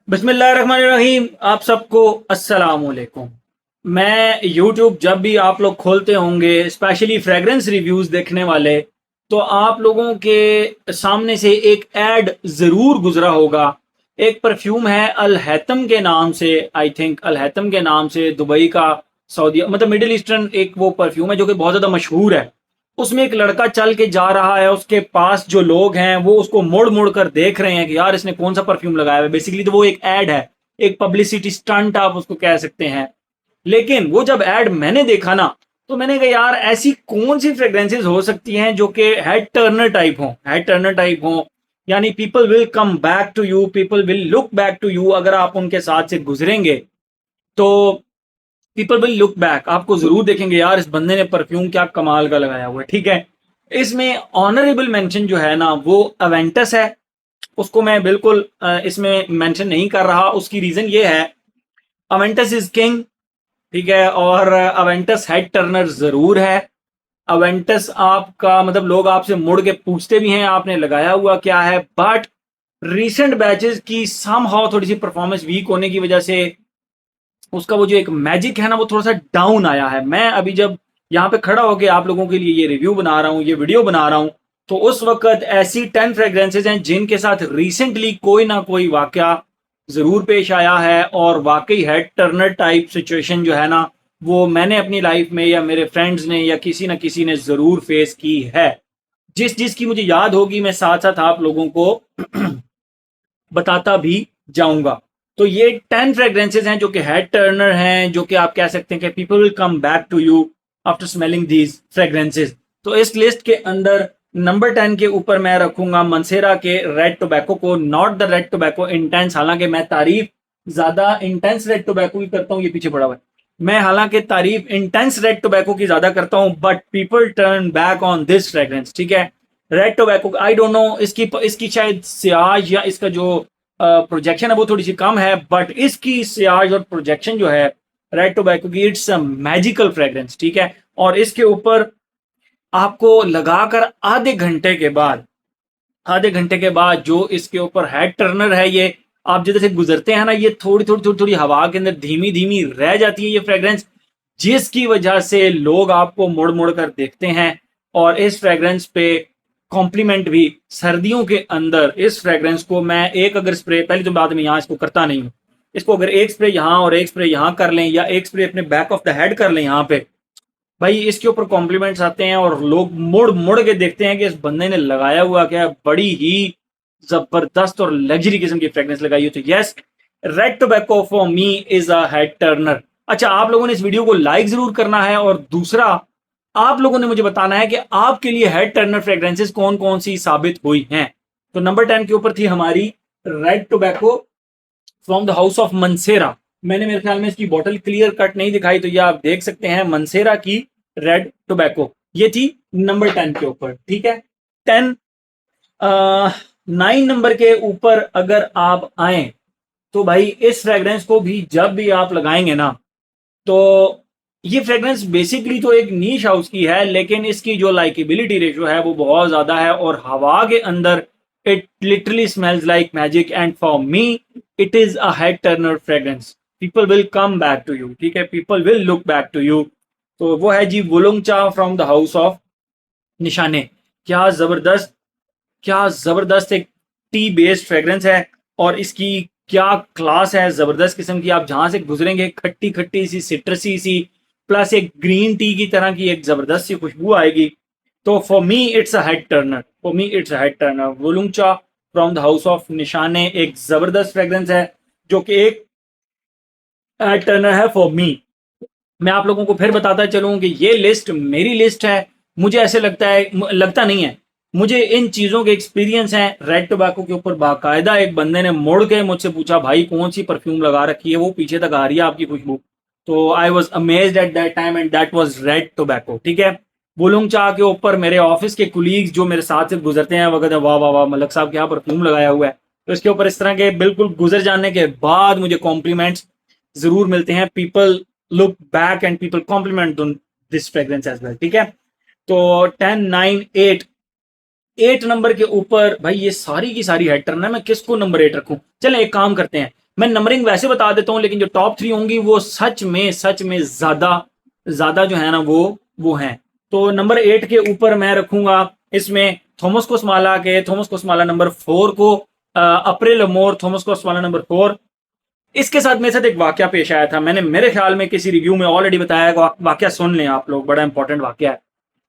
बिस्मिल्लाहिर्रहमानिर्रहीम। आप सबको अस्सलाम वालेकुम। मैं यूट्यूब जब भी आप लोग खोलते होंगे, स्पेशली फ्रेगरेंस रिव्यूज़ देखने वाले, तो आप लोगों के सामने से एक ऐड ज़रूर गुजरा होगा। एक परफ्यूम है अल हैतम के नाम से, आई थिंक अल हैतम के नाम से, दुबई का, सऊदी मतलब मिडिल ईस्टर्न एक वो परफ्यूम है जो कि बहुत ज़्यादा मशहूर है। उसमें एक लड़का चल के जा रहा है, उसके पास जो लोग हैं वो उसको मुड़ मुड़ कर देख रहे हैं कि यार इसने कौन सा परफ्यूम लगाया है। बेसिकली तो वो एक एड है, एक पब्लिसिटी स्टंट आप उसको कह सकते हैं। लेकिन वो जब एड मैंने देखा ना, तो मैंने कहा यार ऐसी कौन सी फ्रेग्रेंसेज हो सकती हैं जो कि हेड टर्नर टाइप हो, हेड टर्नर टाइप हो, यानी people will come back to you, people will look back to you. अगर आप उनके साथ से गुजरेंगे तो पीपल विल लुक बैक, आपको जरूर देखेंगे यार इस बंदे ने परफ्यूम क्या कमाल का लगाया हुआ है। ठीक है, इसमें ऑनरेबल मेंशन जो है ना वो अवेंटस है। उसको मैं बिल्कुल इसमें मेंशन नहीं कर रहा। उसकी रीजन ये है, अवेंटस इज किंग। ठीक है, और अवेंटस हेड टर्नर जरूर है। अवेंटस आपका मतलब लोग आपसे मुड़ के पूछते भी हैं आपने लगाया हुआ क्या है, बट रिसेंट बैचेस की समहाउ थोड़ी सी परफॉर्मेंस वीक होने की वजह से उसका वो जो एक मैजिक है ना वो थोड़ा सा डाउन आया है। मैं अभी जब यहाँ पे खड़ा होकर आप लोगों के लिए ये रिव्यू बना रहा हूँ, ये वीडियो बना रहा हूँ, तो उस वक्त ऐसी 10 फ्रेग्रेंसेज हैं जिनके साथ रिसेंटली कोई ना कोई वाकया जरूर पेश आया है, और वाकई हेड टर्नर टाइप सिचुएशन जो है ना वो मैंने अपनी लाइफ में या मेरे फ्रेंड्स ने या किसी ना किसी ने जरूर फेस की है। जिस जिसकी मुझे याद होगी मैं साथ साथ आप लोगों को बताता भी जाऊंगा। तो ये 10 फ्रेग्रेंसेज हैं जो कि हेड टर्नर हैं, जो कि आप कह सकते हैं कि people will come back to you after smelling these fragrances. तो इस लिस्ट के अंदर नंबर 10 के ऊपर मैं रखूंगा मंसेरा के रेड टोबैको को, not the red tobacco intense. हालांकि मैं तारीफ ज्यादा इंटेंस रेड टोबैको की करता हूँ, ये पीछे पड़ा हुआ है। मैं हालांकि तारीफ इंटेंस रेड टोबैको की ज्यादा करता हूँ, but people turn back on this fragrance. ठीक है, red tobacco I don't know, इसकी इसकी शायद सियाज या इसका जो प्रोजेक्शन है वो थोड़ी सी कम है, बट इसकी सियाज और प्रोजेक्शन जो है रेड टोबैको की, इट्स अ मैजिकल फ्रेग्रेंस। ठीक है, और इसके ऊपर आपको लगाकर आधे घंटे के बाद जो इसके ऊपर हेड टर्नर है, ये आप जिधर से गुजरते हैं ना, ये थोड़ी हवा के अंदर धीमी धीमी रह जाती है ये फ्रेग्रेंस, जिसकी वजह से लोग आपको मुड़ मुड़ कर देखते हैं। और इस फ्रेग्रेंस पे कॉम्प्लीमेंट भी सर्दियों के अंदर इस फ्रेग्रेंस को मैं एक अगर स्प्रे, पहली तो बात मैं यहाँ इसको करता नहीं हूँ, इसको अगर एक स्प्रे यहाँ और एक स्प्रे यहाँ कर लें या एक स्प्रे अपने बैक ऑफ द हेड कर लें यहाँ पे, भाई इसके ऊपर कॉम्प्लीमेंट्स आते हैं और लोग मुड़ मुड़ के देखते हैं कि इस बंदे ने लगाया हुआ क्या है। बड़ी ही जबरदस्त और लग्जरी किस्म की फ्रेग्रेंस लगाई हुई। तो yes, red tobacco for me is a head Turner. अच्छा, आप लोगों ने इस वीडियो को लाइक जरूर करना है, और दूसरा आप लोगों ने मुझे बताना है कि आपके लिए हेड टर्नर फ्रेग्रेंसेस कौन कौन सी साबित हुई हैं। तो नंबर 10 के ऊपर थी हमारी red tobacco from the house of Mansera. मैंने मेरे ख्याल में इसकी बॉटल क्लियर कट नहीं दिखाई, तो ये आप देख सकते हैं मनसेरा की रेड टोबैको, ये थी नंबर 10 के ऊपर। ठीक है, 10 9 नंबर के ऊपर अगर आप आए तो भाई इस फ्रेग्रेंस को भी जब भी आप लगाएंगे ना, तो ये फ्रेग्रेंस बेसिकली तो एक नीश हाउस की है, लेकिन इसकी जो लाइकेबिलिटी रेशो है वो बहुत ज्यादा है, और हवा के अंदर it literally smells like magic, and for me it is a head turner fragrance. People will come back to you. ठीक है, people will look back to you. तो वो है जी वुलुंगचा from the house of Nishane. क्या जबरदस्त, क्या जबरदस्त एक टी बेस्ड फ्रेग्रेंस है, और इसकी क्या क्लास है, जबरदस्त किस्म की। आप जहां से गुजरेंगे खट्टी खट्टी सी सिट्रसी सी, प्लस एक ग्रीन टी की तरह की एक जबरदस्त सी खुशबू आएगी। तो for me it's a head turner, for me it's a head turner. Wulong Cha from the house of Nishane एक जबरदस्त फ्रेग्रेंस है जो कि एक हेड टर्नर है फॉर मी। मैं आप लोगों को फिर बताता चलूं कि ये लिस्ट मेरी लिस्ट है। मुझे ऐसे लगता है, लगता नहीं है, मुझे इन चीज़ों के एक्सपीरियंस हैं। रेड टोबैको के ऊपर बाकायदा एक बंदे ने मुड़ के मुझसे पूछा भाई कौन सी परफ्यूम लगा रखी है, वो पीछे तक आ रही है आपकी खुशबू। तो I was amazed at that time, and that was red tobacco. ठीक है, बुलुंग चाह के ऊपर मेरे ऑफिस के कुलीग्स जो मेरे साथ से गुजरते हैं वो कहते हैं वाह वाह वाह मलक साहब क्या परफ्यूम लगाया हुआ है। तो इसके ऊपर इस तरह के बिल्कुल गुजर जाने के बाद मुझे कॉम्प्लीमेंट्स जरूर मिलते हैं। People look back and people compliment this fragrance as well. ठीक है, तो 10 9 8 8 नंबर के ऊपर भाई ये सारी की सारी हेड टर्न है। मैं किसको नंबर 8 रखूं? चले एक काम करते हैं, मैं नंबरिंग वैसे बता देता हूँ, लेकिन जो टॉप 3 होंगी वो सच में ज्यादा ज्यादा जो है ना वो हैं। तो नंबर 8 के ऊपर मैं रखूंगा इसमें थॉमस कोस्माला के थॉमस कोस्माला नंबर 4 को, अप्रैल मोर थॉमस कोस्माला नंबर 4। इसके साथ मेरे साथ एक वाकया पेश आया था, मैंने मेरे ख्याल में किसी रिव्यू में ऑलरेडी बताया है। वाकया सुन लें आप लोग, बड़ा इंपॉर्टेंट वाकया है।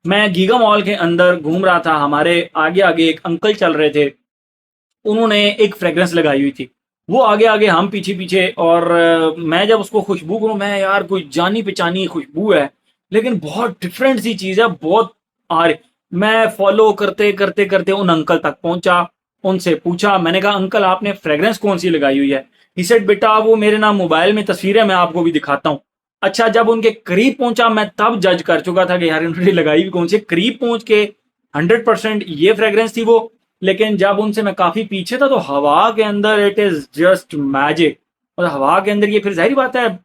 मैं गीगा मॉल के अंदर घूम रहा था, हमारे आगे आगे एक अंकल चल रहे थे, उन्होंने एक फ्रेग्रेंस लगाई हुई थी। वो आगे आगे, हम पीछे पीछे, और मैं जब उसको खुशबू करूँ, मैं यार कोई जानी पहचानी खुशबू है, लेकिन बहुत डिफरेंट सी चीज़ है, बहुत आ रही। मैं फॉलो करते करते करते उन अंकल तक पहुंचा, उनसे पूछा, मैंने कहा अंकल आपने फ्रेग्रेंस कौन सी लगाई हुई है? ही सेड बेटा वो मेरे ना मोबाइल में तस्वीर है, मैं आपको भी दिखाता हूँ। अच्छा, जब उनके करीब पहुंचा मैं तब जज कर चुका था कि यार इन्होंने लगाई भी कौन सी। करीब पहुंच के 100% ये फ्रेग्रेंस थी वो। लेकिन जब उनसे मैं काफी पीछे था तो हवा के अंदर इट इज जस्ट मैजिक। और हवा के अंदर ये फिर जाहिर बात है,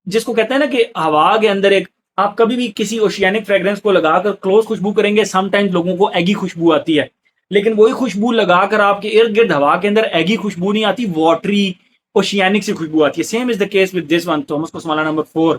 जिसको कहते हैं ना कि हवा के अंदर एक, आप कभी भी किसी ओशियानिक फ्रेग्रेंस को लगाकर क्लोज खुशबू करेंगे, समटाइम्स लोगों को एगी खुशबू आती है, लेकिन वही खुशबू लगाकर आपके इर्द गिर्द हवा के अंदर एगी खुशबू नहीं आती, वाटरी ओशियानिक से खुशबू आती है। Same is the case with this one, Thomas Kosmala number 4।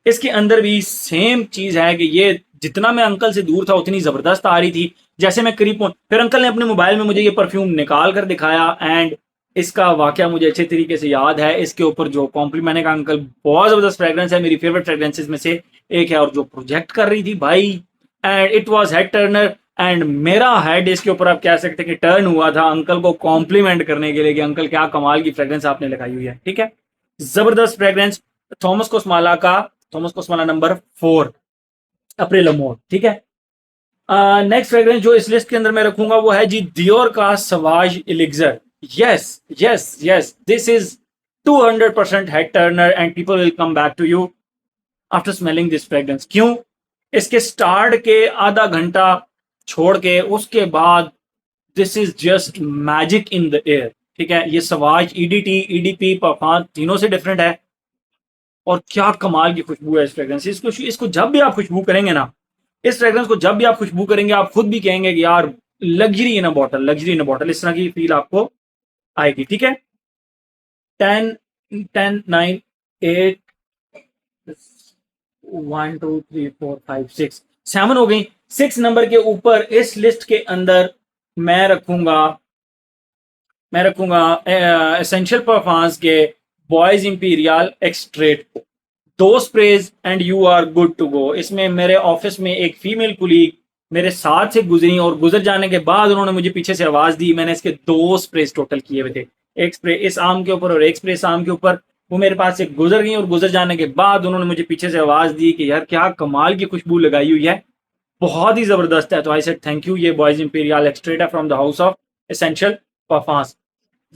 इसके अंदर भी सेम चीज है कि ये जितना मैं अंकल से दूर था उतनी जबरदस्त आ रही थी। जैसे मैं करीब पहुंच, फिर अंकल ने अपने मोबाइल में मुझे ये परफ्यूम निकाल कर दिखाया, एंड इसका वाकया मुझे अच्छे तरीके से याद है। इसके ऊपर जो कॉम्प्लीमेंट, मैंने कहा अंकल बहुत जबरदस्त फ्रेग्रेंस है, मेरी फेवरेट फ्रेग्रेंसेस में से एक है, और जो प्रोजेक्ट कर रही थी भाई, and it was head turner. And मेरा हेड इसके ऊपर आप कह सकते हैं कि टर्न हुआ था अंकल को कॉम्प्लीमेंट करने के लिए कि अंकल क्या कमाल की फ्रेग्रेंस आपने लगाई हुई है। ठीक है, जबरदस्त फ्रेग्रेंस, थॉमस कोस्माला का, थॉमस कोस्माला नंबर 4, अप्रैल अमोर। ठीक है, नेक्स्ट फ्रेग्रेंस जो इस लिस्ट के अंदर मैं रखूंगा वो है जी दियोर का Sauvage Elixir. Yes yes yes, this is 200% head turner and people will come back to you after smelling this fragrance. क्यों? इसके स्टार्ट के आधा घंटा छोड़ के उसके बाद this is just magic in the air. ठीक है, ये सवाज ईडीटी ईडीपी परफॉर्म तीनों से डिफरेंट है, और क्या कमाल की खुशबू है इस फ्रेग्रेंस। इसको इसको जब भी आप खुशबू करेंगे ना, इस फ्रेग्रेंस को जब भी आप खुशबू करेंगे, आप खुद भी कहेंगे कि यार लग्जरी इन अ बॉटल, लग्जरी इन अ बॉटल, इस तरह की फील आपको आएगी। ठीक है, 10 10 9 8 1 2 3 4 5 6 7 हो गई। 6 नंबर के ऊपर इस लिस्ट के अंदर मैं रखूंगा मैं रखूंगा एसेंशियल परफॉर्मेंस के bois imperial extrait, 2 sprays and you are good to go. इसमें मेरे ऑफिस में एक फीमेल कुलीग मेरे साथ से गुजरी, और गुजर जाने के बाद उन्होंने मुझे पीछे से आवाज दी, मैंने इसके 2 स्प्रेज टोटल किए हुए थे, एक स्प्रे इस आम के ऊपर और एक स्प्रे इस आम के ऊपर। वो मेरे पास से गुजर गई, और गुजर जाने के बाद उन्होंने मुझे पीछे से आवाज दी कि यार क्या कमाल की खुशबू लगाई हुई है, बहुत ही जबरदस्त है। तो आई सेड थैंक यू, ये बॉयज इंपीरियल एक्सट्रेट है from the house of essential performance.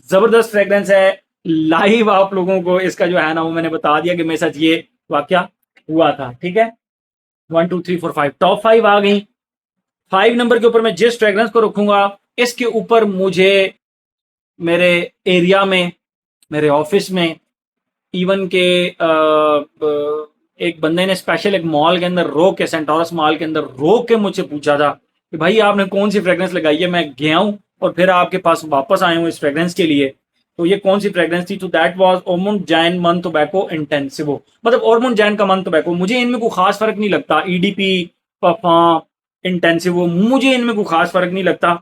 जबरदस्त फ्रेग्रेंस है। लाइव आप लोगों को इसका जो है ना वो मैंने बता दिया कि मेरे साथ ये वाकया हुआ था। ठीक है, 1 2 3 4 5 टॉप 5 आ गई। 5 नंबर के ऊपर मैं जिस फ्रेग्रेंस को रखूंगा, इसके ऊपर मुझे मेरे एरिया में, मेरे ऑफिस में, इवन के एक बंदे ने स्पेशल एक मॉल के अंदर रोक के, सेंटोरस मॉल के अंदर रोक के मुझसे पूछा था कि भाई आपने कौन सी फ्रेग्रेंस लगाई है। मैं गया हूं और फिर आपके पास वापस आया हूं इस फ्रेग्रेंस के लिए, तो ये कौन सी फ्रेग्रेंस थी? तो दैट वाज ओरमुंड जैन मन टोबैको इंटेंसिवो। मतलब ओरमुंड जैन का मन टोबैको, मुझे इनमें कोई खास फर्क नहीं लगता, ईडीपी परफॉर्म इंटेंसिवो, मुझे इनमें कोई खास फर्क नहीं लगता।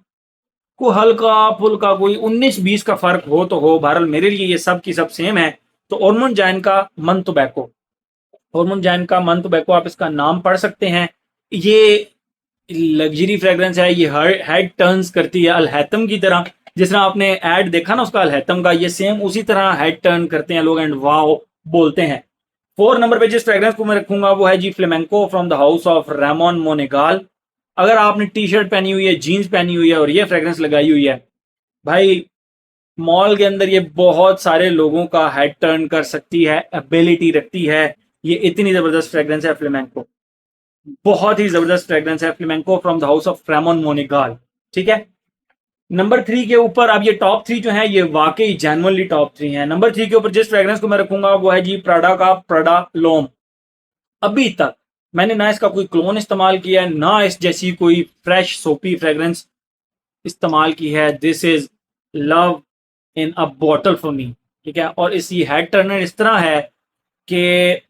को हल्का फुल्का कोई 19-20 का फर्क हो तो हो, बहरहाल मेरे लिए ये सब की सब सेम है। तो ओरमुंड जैन का मन टोबैको, हॉर्मोन जैन का मन टोबैको, आप इसका नाम पढ़ सकते हैं। ये लग्जरी फ्रेग्रेंस है, ये हेड टर्न्स करती है अलहैतम की तरह। जिस तरह आपने एड देखा ना उसका अलहैतम का, ये सेम उसी तरह हेड टर्न करते हैं लोग, एंड वाओ बोलते हैं। 4 नंबर पे जिस फ्रेग्रेंस को मैं रखूंगा वो है जी Flamenco from the house of Ramon Monegal. अगर आपने टी शर्ट पहनी हुई है, जीन्स पहनी हुई है और ये फ्रेग्रेंस लगाई हुई है, भाई मॉल के अंदर ये बहुत सारे लोगों का हेड टर्न कर सकती है, एबिलिटी रखती है। ये इतनी जबरदस्त फ्रेग्रेंस है फ्लेमेंको, बहुत ही जबरदस्त फ्रेग्रेंस है Flamenco from the house of Ramon Monegal. ठीक है, नंबर 3 के ऊपर, अब ये टॉप 3 जो है ये वाकई जेन्युइनली टॉप 3 है। नंबर 3 के ऊपर जिस फ्रेग्रेंस को मैं रखूंगा वो है जी प्राडा का प्राडा लोम। अभी तक मैंने ना इसका कोई क्लोन इस्तेमाल किया है, ना इस जैसी कोई फ्रेश सोपी फ्रेग्रेंस इस्तेमाल की है। This is love in a bottle for me, ठीक है। और इस ये हेड टर्नर इस तरह है कि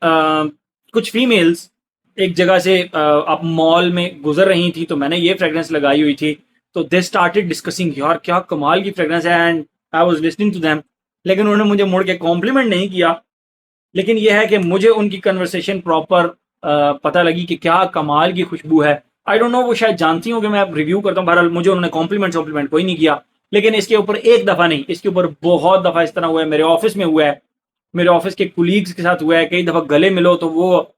कुछ फीमेल्स एक जगह से आप मॉल में गुजर रही थी, तो मैंने ये फ्रेग्रेंस लगाई हुई थी, तो दे स्टार्टेड डिस्कसिंग, यार क्या कमाल की फ्रेग्रेंस है, and I was listening to them. लेकिन उन्होंने मुझे मुड़ के कॉम्प्लीमेंट नहीं किया, लेकिन यह है कि मुझे उनकी कन्वर्सेशन प्रॉपर पता लगी कि क्या कमाल की खुशबू है। आई डोंट नो, वो शायद जानती हूँ कि मैं रिव्यू करता हूँ, बहरहाल मुझे उन्होंने कॉम्प्लीमेंट कोई नहीं किया। लेकिन इसके ऊपर एक दफ़ा नहीं, इसके ऊपर बहुत दफ़ा इस तरह हुआ है, मेरे ऑफिस में हुआ है, मेरे ऑफिस के कुलीग्स के साथ हुआ है, कई दफ़ा गले मिलो तो वो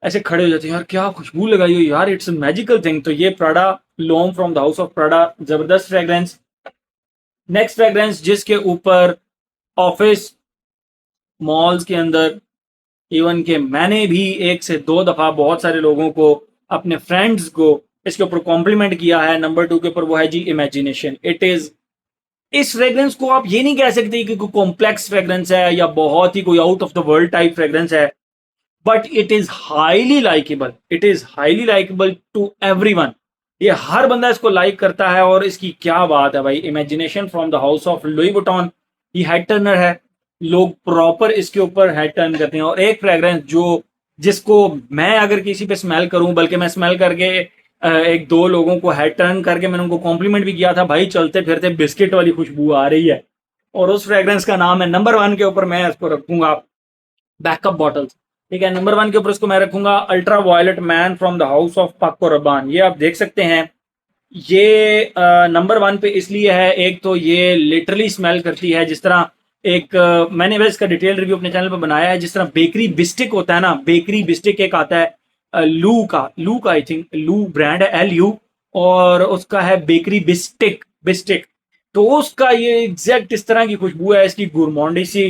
ऐसे खड़े हो जाते हैं, यार क्या खुशबू लगाई हो यार, इट्स मैजिकल थिंग। तो ये Prada L'Homme from the house of Prada, जबरदस्त फ्रेग्रेंस। नेक्स्ट फ्रेग्रेंस जिसके ऊपर ऑफिस, मॉल्स के अंदर, इवन के मैंने भी एक से दो दफा बहुत सारे लोगों को, अपने फ्रेंड्स को इसके ऊपर कॉम्प्लीमेंट किया है, नंबर 2 के ऊपर वो है जी इमेजिनेशन। इट इज, इस फ्रेग्रेंस को आप ये नहीं कह सकते कि कोई कॉम्प्लेक्स फ्रेग्रेंस है या बहुत ही कोई out of the world type fragrance है, but it is highly likeable, it is highly likeable to everyone. ये हर बंदा इसको लाइक करता है, और इसकी क्या बात है भाई, imagination from the house of Louis Vuitton, ये हेड टर्नर है, लोग प्रॉपर इसके ऊपर हेड टर्न करते हैं। और एक फ्रेग्रेंस जो, जिसको मैं अगर किसी पे स्मेल करूं, बल्कि मैं स्मेल करके एक दो लोगों को हेड टर्न करके मैंने उनको कॉम्प्लीमेंट भी किया था, भाई चलते फिरते बिस्किट वाली खुशबू आ रही है, और उस फ्रेग्रेंस का नाम है, नंबर 1 के ऊपर मैं इसको रखूंगा बैकअप बॉटल्स, ठीक है। नंबर 1 के ऊपर इसको मैं रखूंगा ultra violet man from the house of Paco Rabanne. ये आप देख सकते हैं, ये नंबर 1 पे इसलिए है, एक तो ये लिटरली स्मेल करती है जिस तरह एक मैंने वैसे इसका डिटेल रिव्यू अपने चैनल पर बनाया है, जिस तरह बेकरी बिस्टिक होता है ना, बेकरी बिस्टिक एक आता है लू का आई थिंक लू ब्रांड है, LU, और उसका है बेकरी बिस्टिक बिस्टिक। तो उसका ये एग्जैक्ट इस तरह की खुशबू है, इसकी गुरमौंडी सी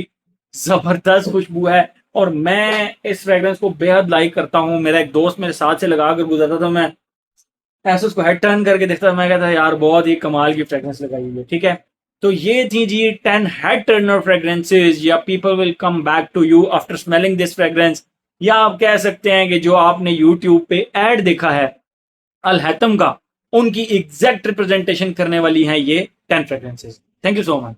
जबरदस्त खुशबू है। और मैं इस फ्रेग्रेंस को बेहद लाइक करता हूँ। मेरा एक दोस्त मेरे साथ से लगा कर गुजरता था, मैं ऐसे उसको हेड टर्न करके देखता, मैं कहता यार बहुत ही कमाल की फ्रेग्रेंस लगाई हुई है, ठीक है। तो ये थी जी 10 हेड टर्नर फ्रेग्रेंसेज, या people will come back to you after smelling this fragrance, या आप कह सकते हैं कि जो आपने यूट्यूब पे एड देखा है अल हैतम का, उनकी एग्जैक्ट रिप्रेजेंटेशन करने वाली हैं ये 10 fragrances. Thank you so much.